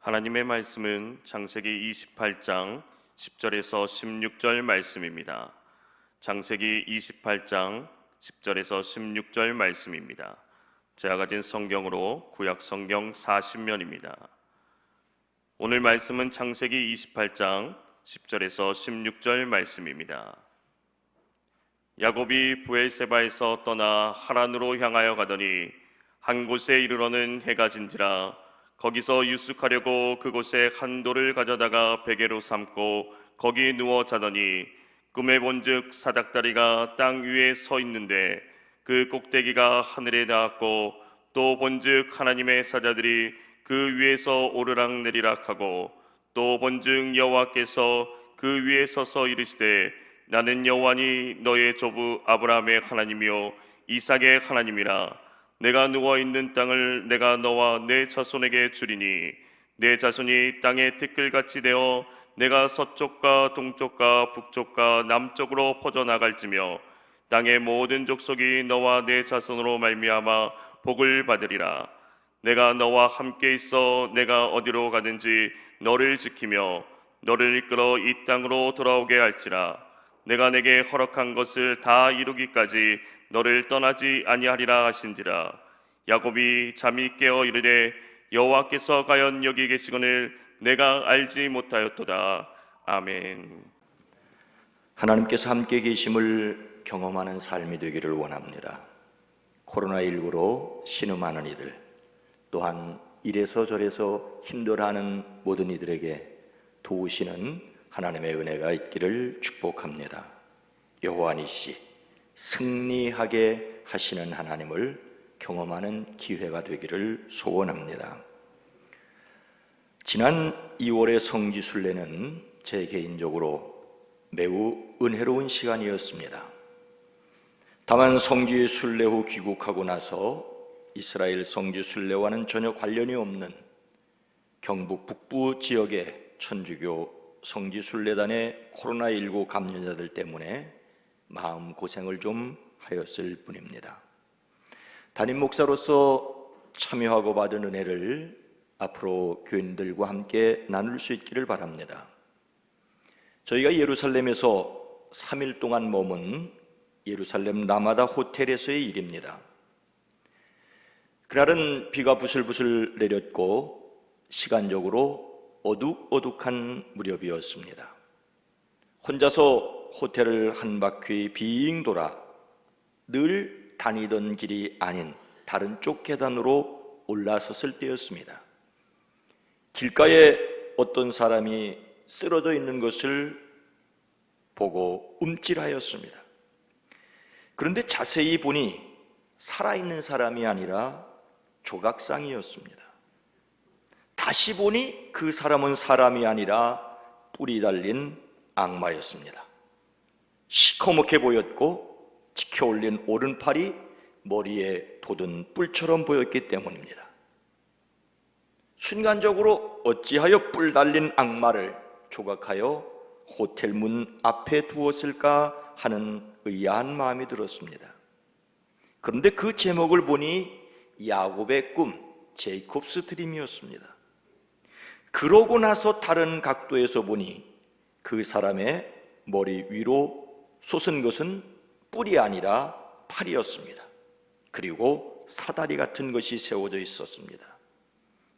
하나님의 말씀은 창세기 28장 10절에서 16절 말씀입니다. 창세기 28장 10절에서 16절 말씀입니다. 제가 가진 성경으로 구약 성경 40면입니다. 오늘 말씀은 창세기 28장 10절에서 16절 말씀입니다. 야곱이 브엘세바에서 떠나 하란으로 향하여 가더니 한 곳에 이르러는 해가 진지라 거기서 유숙하려고 그곳에 한 돌을 가져다가 베개로 삼고 거기 누워 자더니 꿈에 본즉 사닥다리가 땅 위에 서 있는데 그 꼭대기가 하늘에 닿았고 또 본즉 하나님의 사자들이 그 위에서 오르락내리락 하고 또 본즉 여호와께서 그 위에 서서 이르시되 나는 여호와니 너의 조부 아브라함의 하나님이요 이삭의 하나님이라. 내가 누워있는 땅을 내가 너와 내 자손에게 주리니 내 자손이 땅의 티끌같이 되어 내가 서쪽과 동쪽과 북쪽과 남쪽으로 퍼져나갈지며 땅의 모든 족속이 너와 내 자손으로 말미암아 복을 받으리라. 내가 너와 함께 있어 내가 어디로 가든지 너를 지키며 너를 이끌어 이 땅으로 돌아오게 할지라. 내가 내게 허락한 것을 다 이루기까지 너를 떠나지 아니하리라 하신지라. 야곱이 잠이 깨어 이르되 여호와께서 과연 여기 계시거늘 내가 알지 못하였도다. 아멘. 하나님께서 함께 계심을 경험하는 삶이 되기를 원합니다. 코로나19로 신음하는 이들, 또한 이래서 저래서 힘들어하는 모든 이들에게 도우시는 하나님의 은혜가 있기를 축복합니다. 여호와니시 승리하게 하시는 하나님을 경험하는 기회가 되기를 소원합니다. 지난 2월의 성지순례는 제 개인적으로 매우 은혜로운 시간이었습니다. 다만 성지순례 후 귀국하고 나서 이스라엘 성지순례와는 전혀 관련이 없는 경북 북부 지역의 천주교 성지순례단의 코로나19 감염자들 때문에 마음고생을 좀 하였을 뿐입니다. 담임 목사로서 참여하고 받은 은혜를 앞으로 교인들과 함께 나눌 수 있기를 바랍니다. 저희가 예루살렘에서 3일 동안 머문 예루살렘 라마다 호텔에서의 일입니다. 그날은 비가 부슬부슬 내렸고 시간적으로 어둑어둑한 무렵이었습니다. 혼자서 호텔을 한 바퀴 빙 돌아 늘 다니던 길이 아닌 다른 쪽 계단으로 올라섰을 때였습니다. 길가에 어떤 사람이 쓰러져 있는 것을 보고 움찔하였습니다. 그런데 자세히 보니 살아있는 사람이 아니라 조각상이었습니다. 다시 보니 그 사람은 사람이 아니라 뿔이 달린 악마였습니다. 시커멓게 보였고 치켜올린 오른팔이 머리에 돋은 뿔처럼 보였기 때문입니다. 순간적으로 어찌하여 뿔 달린 악마를 조각하여 호텔 문 앞에 두었을까 하는 의아한 마음이 들었습니다. 그런데 그 제목을 보니 야곱의 꿈, 제이콥스 드림이었습니다. 그러고 나서 다른 각도에서 보니 그 사람의 머리 위로 솟은 것은 뿔이 아니라 팔이었습니다. 그리고 사다리 같은 것이 세워져 있었습니다.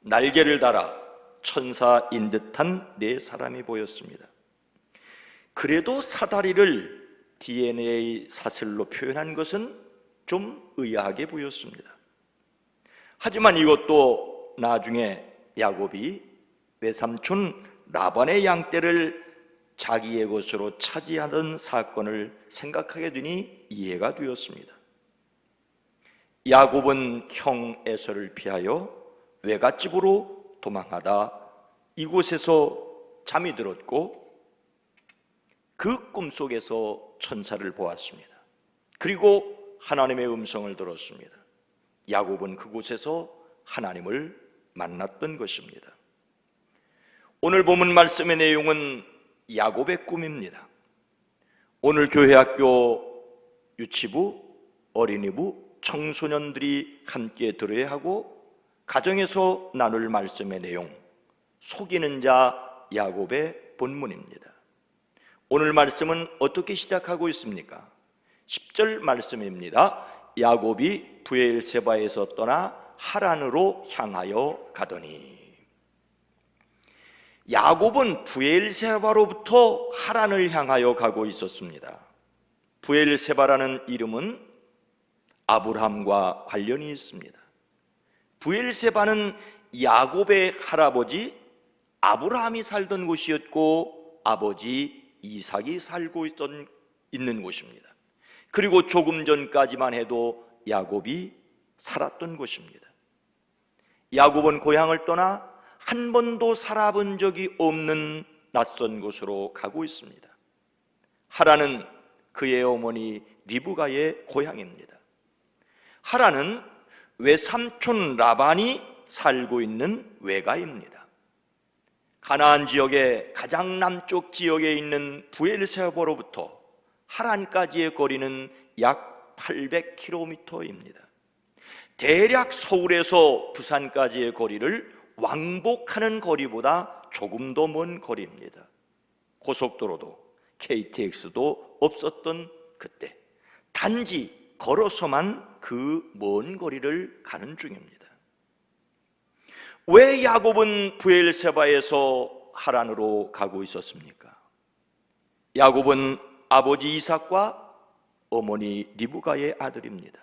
날개를 달아 천사인 듯한 네 사람이 보였습니다. 그래도 사다리를 DNA 사슬로 표현한 것은 좀 의아하게 보였습니다. 하지만 이것도 나중에 야곱이 외삼촌 라반의 양떼를 자기의 것으로 차지하던 사건을 생각하게 되니 이해가 되었습니다. 야곱은 형 에서를 피하여 외갓집으로 도망하다 이곳에서 잠이 들었고 그 꿈속에서 천사를 보았습니다. 그리고 하나님의 음성을 들었습니다. 야곱은 그곳에서 하나님을 만났던 것입니다. 오늘 본문 말씀의 내용은 야곱의 꿈입니다. 오늘 교회학교 유치부, 어린이부, 청소년들이 함께 들어야 하고 가정에서 나눌 말씀의 내용, 속이는 자 야곱의 본문입니다. 오늘 말씀은 어떻게 시작하고 있습니까? 10절 말씀입니다. 야곱이 브엘세바에서 떠나 하란으로 향하여 가더니. 야곱은 브엘세바로부터 하란을 향하여 가고 있었습니다. 브엘세바라는 이름은 아브라함과 관련이 있습니다. 브엘세바는 야곱의 할아버지 아브라함이 살던 곳이었고 아버지 이삭이 살고 있는 곳입니다. 그리고 조금 전까지만 해도 야곱이 살았던 곳입니다. 야곱은 고향을 떠나 한 번도 살아본 적이 없는 낯선 곳으로 가고 있습니다. 하란은 그의 어머니 리브가의 고향입니다. 하란은 외삼촌 라반이 살고 있는 외가입니다. 가나안 지역의 가장 남쪽 지역에 있는 브엘세바로부터 하란까지의 거리는 약 800km입니다. 대략 서울에서 부산까지의 거리를 왕복하는 거리보다 조금 더 먼 거리입니다. 고속도로도 KTX도 없었던 그때 단지 걸어서만 그 먼 거리를 가는 중입니다. 왜 야곱은 브엘세바에서 하란으로 가고 있었습니까? 야곱은 아버지 이삭과 어머니 리브가의 아들입니다.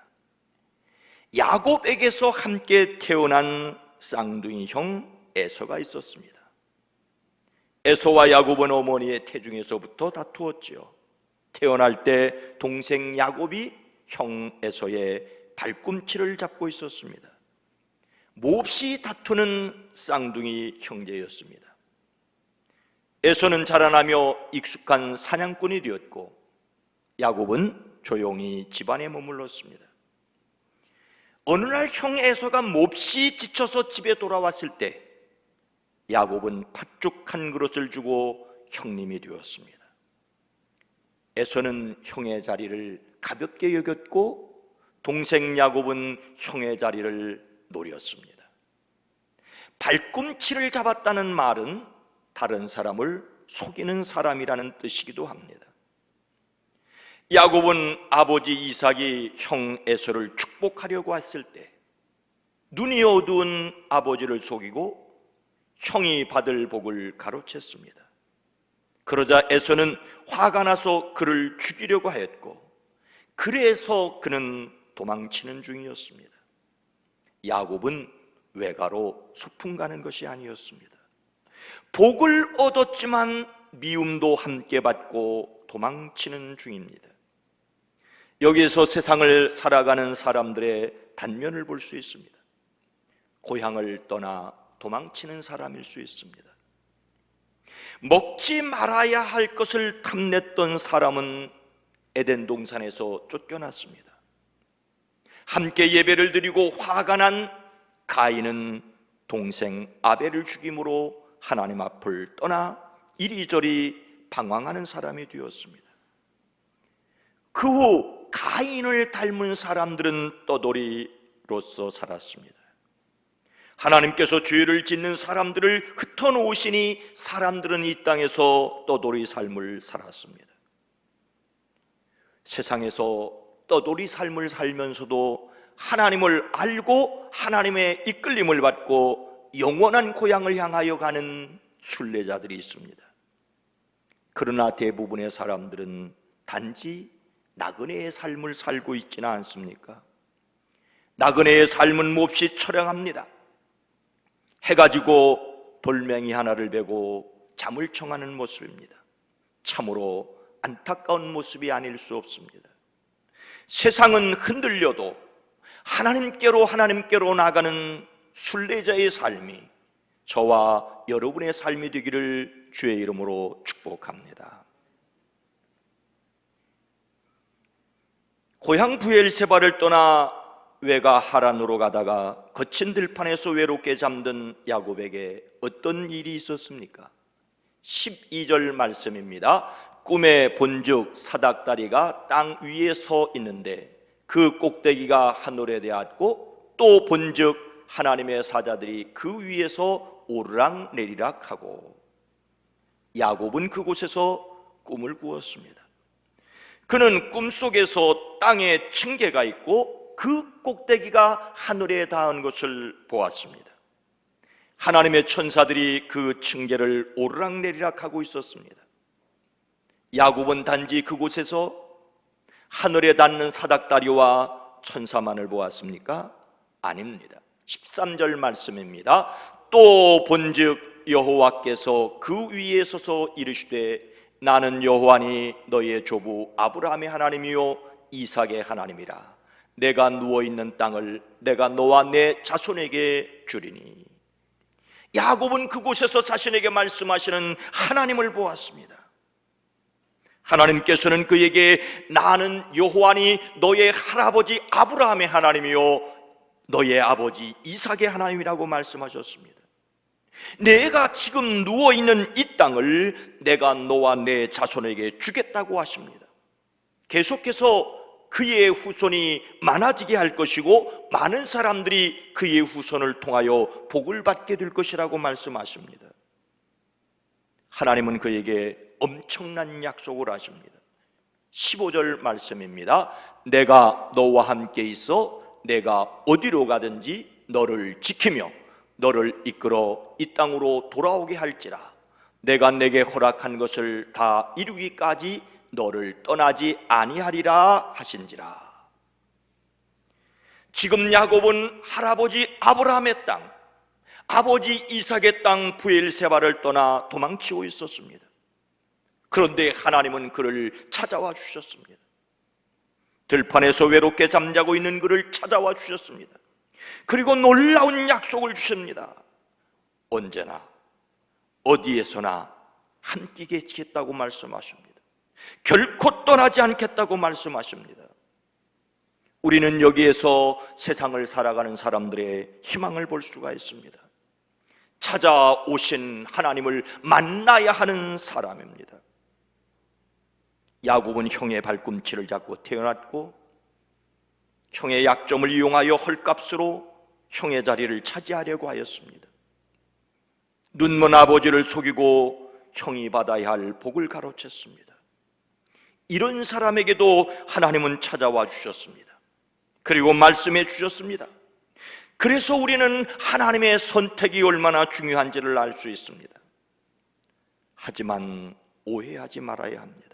야곱에게서 함께 태어난 쌍둥이 형 에서가 있었습니다. 에서와 야곱은 어머니의 태중에서부터 다투었지요. 태어날 때 동생 야곱이 형 에서의 발꿈치를 잡고 있었습니다. 몹시 다투는 쌍둥이 형제였습니다. 에서는 자라나며 익숙한 사냥꾼이 되었고 야곱은 조용히 집안에 머물렀습니다. 어느 날 형 에서가 몹시 지쳐서 집에 돌아왔을 때 야곱은 팥죽 한 그릇을 주고 형님이 되었습니다. 에서는 형의 자리를 가볍게 여겼고 동생 야곱은 형의 자리를 노렸습니다. 발꿈치를 잡았다는 말은 다른 사람을 속이는 사람이라는 뜻이기도 합니다. 야곱은 아버지 이삭이 형 에서를 축복하려고 했을 때 눈이 어두운 아버지를 속이고 형이 받을 복을 가로챘습니다. 그러자 에서는 화가 나서 그를 죽이려고 하였고 그래서 그는 도망치는 중이었습니다. 야곱은 외가로 소풍 가는 것이 아니었습니다. 복을 얻었지만 미움도 함께 받고 도망치는 중입니다. 여기에서 세상을 살아가는 사람들의 단면을 볼 수 있습니다. 고향을 떠나 도망치는 사람일 수 있습니다. 먹지 말아야 할 것을 탐냈던 사람은 에덴 동산에서 쫓겨났습니다. 함께 예배를 드리고 화가 난 가인은 동생 아벨을 죽임으로 하나님 앞을 떠나 이리저리 방황하는 사람이 되었습니다. 그 후 가인을 닮은 사람들은 떠돌이로서 살았습니다. 하나님께서 죄를 짓는 사람들을 흩어놓으시니 사람들은 이 땅에서 떠돌이 삶을 살았습니다. 세상에서 떠돌이 삶을 살면서도 하나님을 알고 하나님의 이끌림을 받고 영원한 고향을 향하여 가는 순례자들이 있습니다. 그러나 대부분의 사람들은 단지 나그네의 삶을 살고 있지는 않습니까? 나그네의 삶은 몹시 처량합니다. 해가 지고 돌멩이 하나를 베고 잠을 청하는 모습입니다. 참으로 안타까운 모습이 아닐 수 없습니다. 세상은 흔들려도 하나님께로 나가는 순례자의 삶이 저와 여러분의 삶이 되기를 주의 이름으로 축복합니다. 고향 브엘세바를 떠나 외가 하란으로 가다가 거친 들판에서 외롭게 잠든 야곱에게 어떤 일이 있었습니까? 12절 말씀입니다. 꿈에 본즉 사닥다리가 땅 위에 서 있는데 그 꼭대기가 하늘에 닿았고 또 본즉 하나님의 사자들이 그 위에서 오르락내리락하고 야곱은 그곳에서 꿈을 꾸었습니다. 그는 꿈속에서 땅에 층계가 있고 그 꼭대기가 하늘에 닿은 것을 보았습니다. 하나님의 천사들이 그 층계를 오르락내리락하고 있었습니다. 야곱은 단지 그곳에서 하늘에 닿는 사닥다리와 천사만을 보았습니까? 아닙니다. 13절 말씀입니다. 또 본즉 여호와께서 그 위에 서서 이르시되 나는 여호와니 너의 조부 아브라함의 하나님이요 이삭의 하나님이라. 내가 누워있는 땅을 내가 너와 내 자손에게 주리니. 야곱은 그곳에서 자신에게 말씀하시는 하나님을 보았습니다. 하나님께서는 그에게 나는 여호와니 너의 할아버지 아브라함의 하나님이요 너의 아버지 이삭의 하나님이라고 말씀하셨습니다. 내가 지금 누워있는 이 땅을 내가 너와 내 자손에게 주겠다고 하십니다. 계속해서 그의 후손이 많아지게 할 것이고 많은 사람들이 그의 후손을 통하여 복을 받게 될 것이라고 말씀하십니다. 하나님은 그에게 엄청난 약속을 하십니다. 15절 말씀입니다. 내가 너와 함께 있어 내가 어디로 가든지 너를 지키며 너를 이끌어 이 땅으로 돌아오게 할지라. 내가 내게 허락한 것을 다 이루기까지 너를 떠나지 아니하리라 하신지라. 지금 야곱은 할아버지 아브라함의 땅, 아버지 이삭의 땅 브엘세바를 떠나 도망치고 있었습니다. 그런데 하나님은 그를 찾아와 주셨습니다. 들판에서 외롭게 잠자고 있는 그를 찾아와 주셨습니다. 그리고 놀라운 약속을 주십니다. 언제나 어디에서나 함께 계시겠다고 말씀하십니다. 결코 떠나지 않겠다고 말씀하십니다. 우리는 여기에서 세상을 살아가는 사람들의 희망을 볼 수가 있습니다. 찾아오신 하나님을 만나야 하는 사람입니다. 야곱은 형의 발꿈치를 잡고 태어났고 형의 약점을 이용하여 헐값으로 형의 자리를 차지하려고 하였습니다. 눈먼 아버지를 속이고 형이 받아야 할 복을 가로챘습니다. 이런 사람에게도 하나님은 찾아와 주셨습니다. 그리고 말씀해 주셨습니다. 그래서 우리는 하나님의 선택이 얼마나 중요한지를 알 수 있습니다. 하지만 오해하지 말아야 합니다.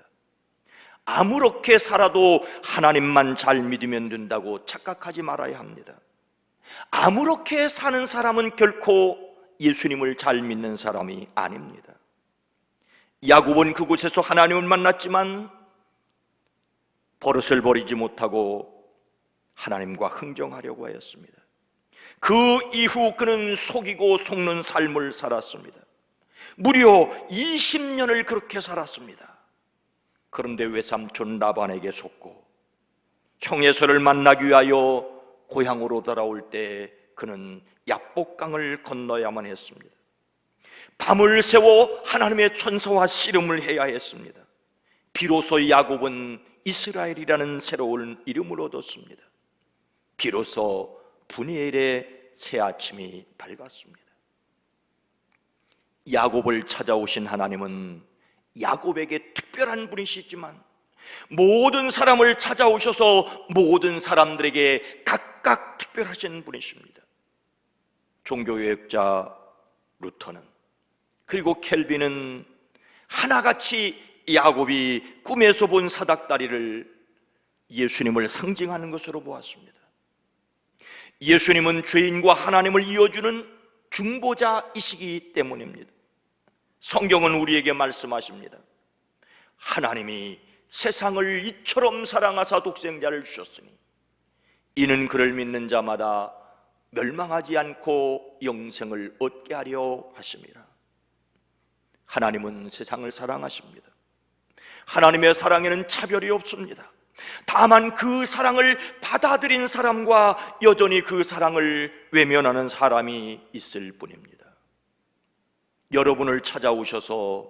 아무렇게 살아도 하나님만 잘 믿으면 된다고 착각하지 말아야 합니다. 아무렇게 사는 사람은 결코 예수님을 잘 믿는 사람이 아닙니다. 야곱은 그곳에서 하나님을 만났지만 버릇을 버리지 못하고 하나님과 흥정하려고 하였습니다. 그 이후 그는 속이고 속는 삶을 살았습니다. 무려 20년을 그렇게 살았습니다. 그런데 외삼촌 라반에게 속고 형예서를 만나기 위하여 고향으로 돌아올 때 그는 야복강을 건너야만 했습니다. 밤을 새워 하나님의 천사와 씨름을 해야 했습니다. 비로소 야곱은 이스라엘이라는 새로운 이름을 얻었습니다. 비로소 분이엘의 새 아침이 밝았습니다. 야곱을 찾아오신 하나님은 야곱에게 특별한 분이시지만 모든 사람을 찾아오셔서 모든 사람들에게 각각 특별하신 분이십니다. 종교개혁자 루터는 그리고 켈빈은 하나같이 야곱이 꿈에서 본 사닥다리를 예수님을 상징하는 것으로 보았습니다. 예수님은 죄인과 하나님을 이어주는 중보자이시기 때문입니다. 성경은 우리에게 말씀하십니다. 하나님이 세상을 이처럼 사랑하사 독생자를 주셨으니 이는 그를 믿는 자마다 멸망하지 않고 영생을 얻게 하려 하심이라. 하나님은 세상을 사랑하십니다. 하나님의 사랑에는 차별이 없습니다. 다만 그 사랑을 받아들인 사람과 여전히 그 사랑을 외면하는 사람이 있을 뿐입니다. 여러분을 찾아오셔서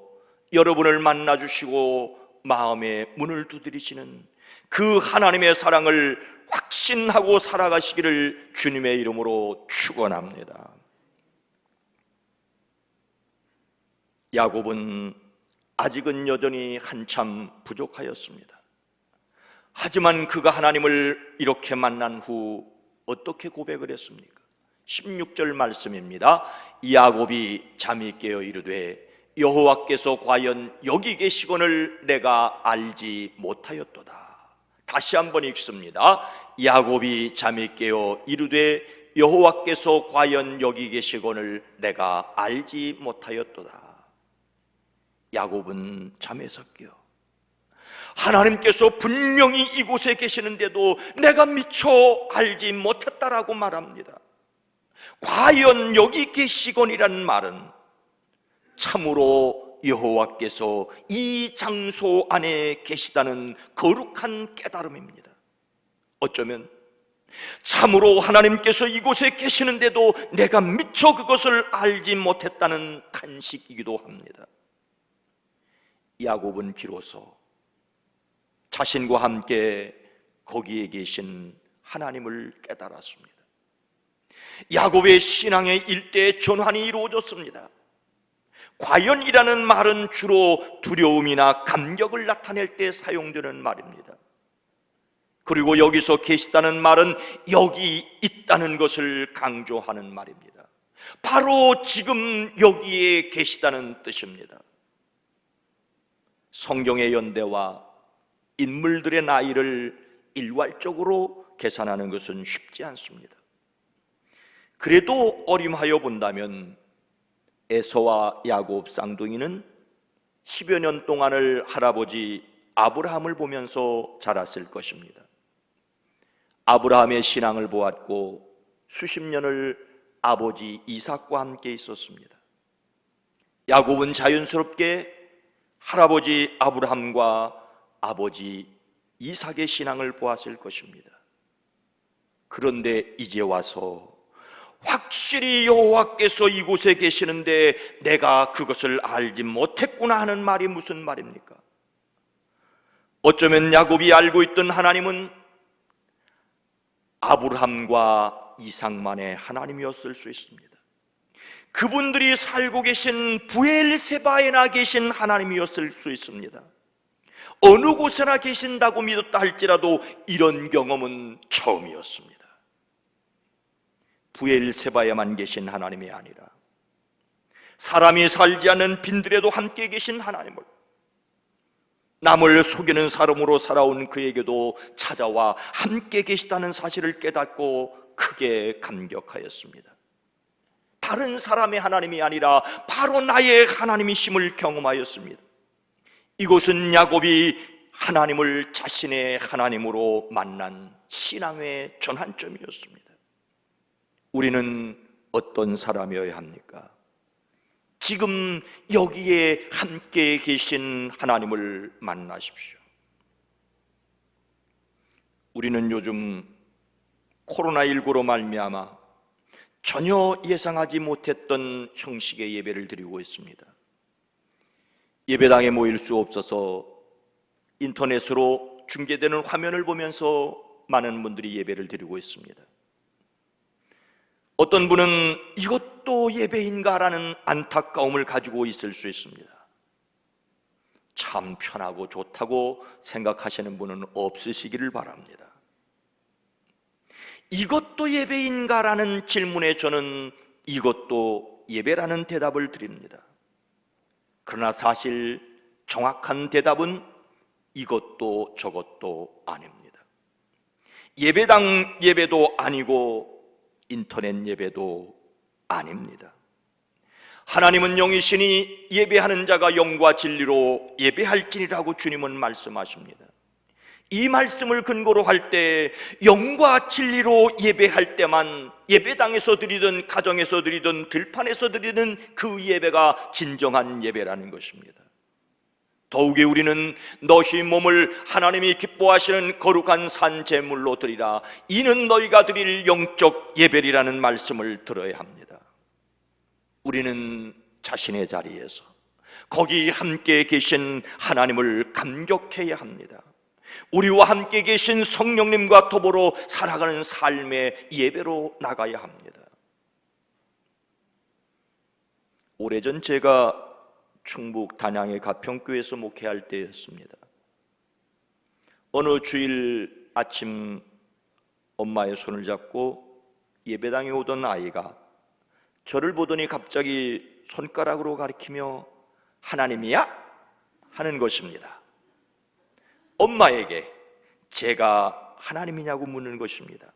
여러분을 만나주시고 마음의 문을 두드리시는 그 하나님의 사랑을 확신하고 살아가시기를 주님의 이름으로 축원합니다. 야곱은 아직은 여전히 한참 부족하였습니다. 하지만 그가 하나님을 이렇게 만난 후 어떻게 고백을 했습니까? 16절 말씀입니다. 야곱이 잠이 깨어 이르되 여호와께서 과연 여기 계시거늘 내가 알지 못하였도다. 다시 한번 읽습니다. 야곱이 잠이 깨어 이르되 여호와께서 과연 여기 계시거늘 내가 알지 못하였도다. 야곱은 잠에서 깨어 하나님께서 분명히 이곳에 계시는데도 내가 미처 알지 못했다라고 말합니다. 과연 여기 계시거니라는 말은 참으로 여호와께서 이 장소 안에 계시다는 거룩한 깨달음입니다. 어쩌면 참으로 하나님께서 이곳에 계시는데도 내가 미처 그것을 알지 못했다는 탄식이기도 합니다. 야곱은 비로소 자신과 함께 거기에 계신 하나님을 깨달았습니다. 야곱의 신앙의 일대의 전환이 이루어졌습니다. 과연이라는 말은 주로 두려움이나 감격을 나타낼 때 사용되는 말입니다. 그리고 여기서 계시다는 말은 여기 있다는 것을 강조하는 말입니다. 바로 지금 여기에 계시다는 뜻입니다. 성경의 연대와 인물들의 나이를 일괄적으로 계산하는 것은 쉽지 않습니다. 그래도 어림하여 본다면 에서와 야곱 쌍둥이는 10여 년 동안을 할아버지 아브라함을 보면서 자랐을 것입니다. 아브라함의 신앙을 보았고 수십 년을 아버지 이삭과 함께 있었습니다. 야곱은 자연스럽게 할아버지 아브라함과 아버지 이삭의 신앙을 보았을 것입니다. 그런데 이제 와서 확실히 여호와께서 이곳에 계시는데 내가 그것을 알지 못했구나 하는 말이 무슨 말입니까? 어쩌면 야곱이 알고 있던 하나님은 아브라함과 이삭만의 하나님이었을 수 있습니다. 그분들이 살고 계신 브엘세바에나 계신 하나님이었을 수 있습니다. 어느 곳에나 계신다고 믿었다 할지라도 이런 경험은 처음이었습니다. 브엘세바에만 계신 하나님이 아니라 사람이 살지 않는 빈들에도 함께 계신 하나님을, 남을 속이는 사람으로 살아온 그에게도 찾아와 함께 계시다는 사실을 깨닫고 크게 감격하였습니다. 다른 사람의 하나님이 아니라 바로 나의 하나님이심을 경험하였습니다. 이곳은 야곱이 하나님을 자신의 하나님으로 만난 신앙의 전환점이었습니다. 우리는 어떤 사람이어야 합니까? 지금 여기에 함께 계신 하나님을 만나십시오. 우리는 요즘 코로나19로 말미암아 전혀 예상하지 못했던 형식의 예배를 드리고 있습니다. 예배당에 모일 수 없어서 인터넷으로 중계되는 화면을 보면서 많은 분들이 예배를 드리고 있습니다. 어떤 분은 이것도 예배인가라는 안타까움을 가지고 있을 수 있습니다. 참 편하고 좋다고 생각하시는 분은 없으시기를 바랍니다. 이것도 예배인가라는 질문에 저는 이것도 예배라는 대답을 드립니다. 그러나 사실 정확한 대답은 이것도 저것도 아닙니다. 예배당 예배도 아니고 인터넷 예배도 아닙니다. 하나님은 영이시니 예배하는 자가 영과 진리로 예배할지니라고 주님은 말씀하십니다. 이 말씀을 근거로 할 때 영과 진리로 예배할 때만 예배당에서 드리든 가정에서 드리든 들판에서 드리든 그 예배가 진정한 예배라는 것입니다. 더욱이 우리는 너희 몸을 하나님이 기뻐하시는 거룩한 산 제물로 드리라, 이는 너희가 드릴 영적 예배리라는 말씀을 들어야 합니다. 우리는 자신의 자리에서 거기 함께 계신 하나님을 감격해야 합니다. 우리와 함께 계신 성령님과 더불어 살아가는 삶의 예배로 나가야 합니다. 오래전 제가 충북 단양의 가평교회에서 목회할 때였습니다. 어느 주일 아침 엄마의 손을 잡고 예배당에 오던 아이가 저를 보더니 갑자기 손가락으로 가리키며 하나님이야? 하는 것입니다. 엄마에게 제가 하나님이냐고 묻는 것입니다.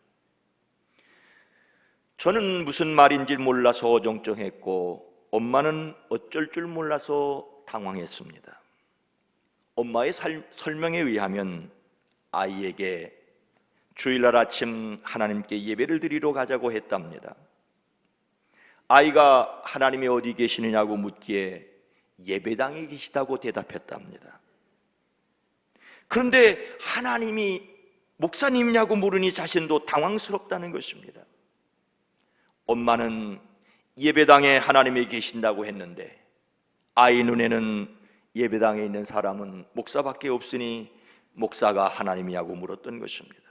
저는 무슨 말인지 몰라서 어정쩡했고 엄마는 어쩔 줄 몰라서 당황했습니다. 엄마의 설명에 의하면 아이에게 주일날 아침 하나님께 예배를 드리러 가자고 했답니다. 아이가 하나님이 어디 계시느냐고 묻기에 예배당에 계시다고 대답했답니다. 그런데 하나님이 목사님이냐고 물으니 자신도 당황스럽다는 것입니다. 엄마는 예배당에 하나님이 계신다고 했는데 아이 눈에는 예배당에 있는 사람은 목사밖에 없으니 목사가 하나님이냐고 물었던 것입니다.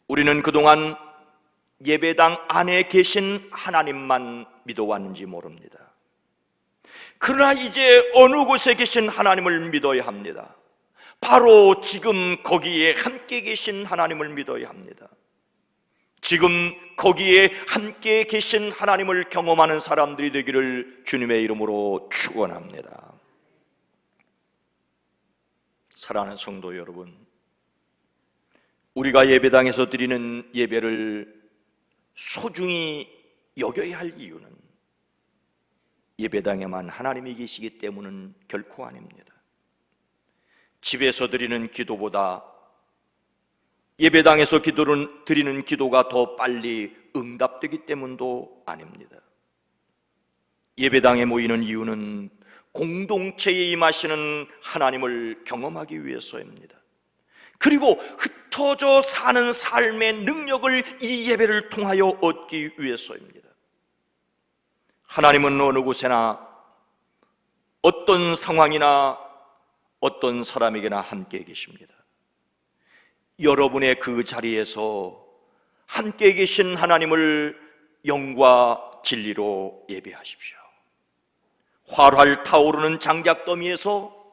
우리는 그동안 예배당 안에 계신 하나님만 믿어왔는지 모릅니다. 그러나 이제 어느 곳에 계신 하나님을 믿어야 합니다. 바로 지금 거기에 함께 계신 하나님을 믿어야 합니다. 지금 거기에 함께 계신 하나님을 경험하는 사람들이 되기를 주님의 이름으로 축원합니다. 사랑하는 성도 여러분, 우리가 예배당에서 드리는 예배를 소중히 여겨야 할 이유는 예배당에만 하나님이 계시기 때문은 결코 아닙니다. 집에서 드리는 기도보다 예배당에서 드리는 기도가 더 빨리 응답되기 때문도 아닙니다. 예배당에 모이는 이유는 공동체에 임하시는 하나님을 경험하기 위해서입니다. 그리고 흩어져 사는 삶의 능력을 이 예배를 통하여 얻기 위해서입니다. 하나님은 어느 곳에나 어떤 상황이나 어떤 사람에게나 함께 계십니다. 여러분의 그 자리에서 함께 계신 하나님을 영과 진리로 예배하십시오. 활활 타오르는 장작더미에서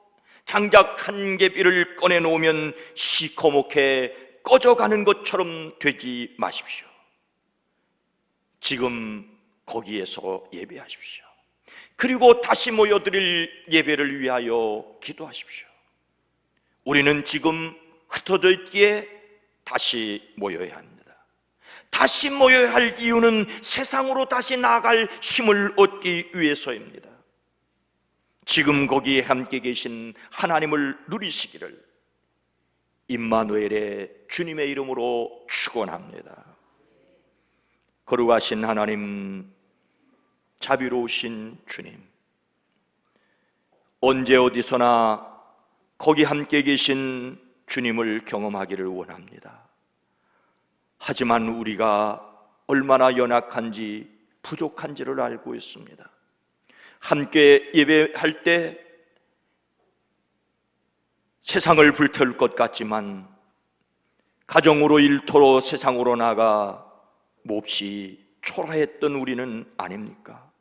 장작 한 개비를 꺼내놓으면 시커멓게 꺼져가는 것처럼 되지 마십시오. 지금 거기에서 예배하십시오. 그리고 다시 모여드릴 예배를 위하여 기도하십시오. 우리는 지금 흩어져 있기에 다시 모여야 합니다. 다시 모여야 할 이유는 세상으로 다시 나아갈 힘을 얻기 위해서입니다. 지금 거기에 함께 계신 하나님을 누리시기를 임마누엘의 주님의 이름으로 축원합니다. 거룩하신 하나님, 자비로우신 주님, 언제 어디서나 거기 함께 계신 주님을 경험하기를 원합니다. 하지만 우리가 얼마나 연약한지 부족한지를 알고 있습니다. 함께 예배할 때 세상을 불태울 것 같지만 가정으로 일터로 세상으로 나가 몹시 초라했던 우리는 아닙니까?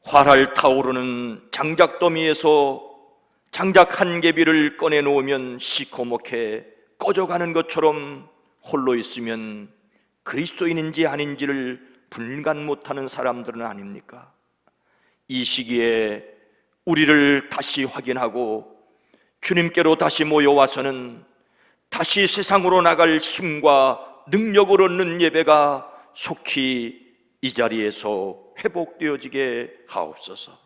활활 타오르는 장작더미에서 장작 한 개비를 꺼내놓으면 시커멓게 꺼져가는 것처럼 홀로 있으면 그리스도인인지 아닌지를 분간 못하는 사람들은 아닙니까? 이 시기에 우리를 다시 확인하고 주님께로 다시 모여와서는 다시 세상으로 나갈 힘과 능력을 얻는 예배가 속히 이 자리에서 회복되어지게 하옵소서.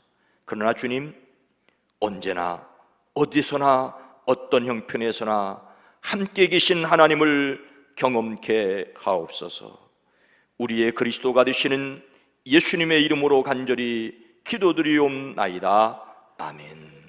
그러나 주님, 언제나 어디서나 어떤 형편에서나 함께 계신 하나님을 경험케 하옵소서. 우리의 그리스도가 되시는 예수님의 이름으로 간절히 기도드리옵나이다. 아멘.